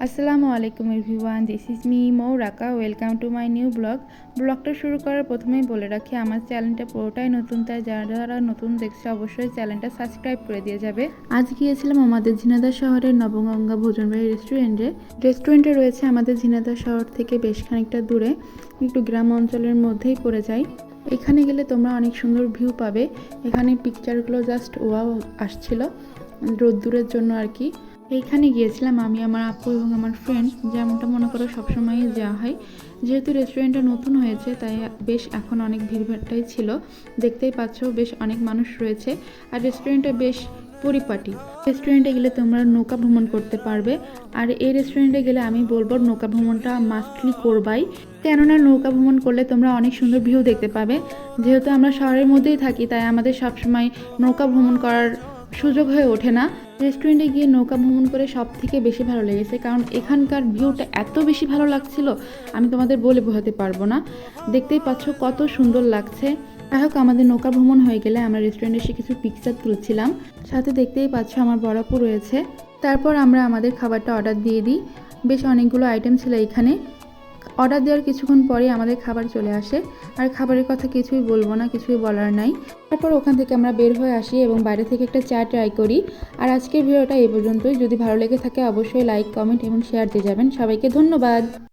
আসসালামু আলাইকুম everyone, this is me Mauraka. Welcome to my new blog. ব্লগটা শুরু করার প্রথমেই বলে রাখি, আমার চ্যানেলটা পুরোটাই নতুন, তাই যারা যারা নতুন দেখছে অবশ্যই চ্যানেলটা সাবস্ক্রাইব করে দিয়ে যাবে। আজ গিয়েছিলাম আমাদের ঝিনাইদহ শহরের নবগঙ্গা ভোজনবাড়ি রেস্টুরেন্টে রয়েছে আমাদের ঝিনাইদহ শহর থেকে বেশ খানিকটা দূরে, একটু গ্রাম অঞ্চলের মধ্যেই পড়ে যায়। এখানে গেলে তোমরা অনেক সুন্দর ভিউ পাবে। এখানে পিকচারগুলো জাস্ট ওয়াও আসছিল রোদ্দুরের জন্য আর কি। এইখানে গিয়েছিলাম আমি, আমার আপু এবং আমার ফ্রেন্ড, যেমনটা মনে করো সবসময়ই যাওয়া হয়। যেহেতু রেস্টুরেন্টটা নতুন হয়েছে তাই বেশ এখন অনেক ভিড়ভাট্টাই ছিল, দেখতেই পাচ্ছ বেশ অনেক মানুষ রয়েছে। আর রেস্টুরেন্টটা বেশ পরিপাটি। রেস্টুরেন্টে গেলে তোমরা নৌকা ভ্রমণ করতে পারবে। আর এই রেস্টুরেন্টে গেলে আমি বলবো নৌকা ভ্রমণটা মাস্টলি করবাই, কেননা নৌকা ভ্রমণ করলে তোমরা অনেক সুন্দর ভিউ দেখতে পাবে। যেহেতু আমরা শহরের মধ্যেই থাকি তাই আমাদের সবসময় নৌকা ভ্রমণ করার সুযোগ হয়ে ওঠে না। রেস্টুরেন্টে গিয়ে নৌকা ভ্রমণ করে সব থেকে বেশি ভালো লেগেছে, কারণ এখানকার ভিউটা এত বেশি ভালো লাগছিল আমি তোমাদের বলে বোঝাতে পারবো না। দেখতেই পাচ্ছ কত সুন্দর লাগছে। যাই হোক, আমাদের নৌকা ভ্রমণ হয়ে গেলে আমরা রেস্টুরেন্টে এসে কিছু পিকচার তুলছিলাম, সাথে দেখতেই পাচ্ছ আমার বড়াপু রয়েছে। তারপর আমরা আমাদের খাবারটা অর্ডার দিয়ে দিই। বেশ অনেকগুলো আইটেম ছিল এখানে। অর্ডার দেওয়ার কিছুক্ষণ পরেই আমাদের খাবার চলে আসে। আর খাবারের কথা কিছুই বলবো না, কিছুই বলার নাই। তারপর ওখান থেকে আমরা বের হয়ে আসি এবং বাইরে থেকে একটা চা ট্রাই করি। আর আজকের ভিডিওটা এই পর্যন্তই। যদি ভালো লেগে থাকে অবশ্যই লাইক, কমেন্ট এবং শেয়ার দিয়ে যাবেন। সবাইকে ধন্যবাদ।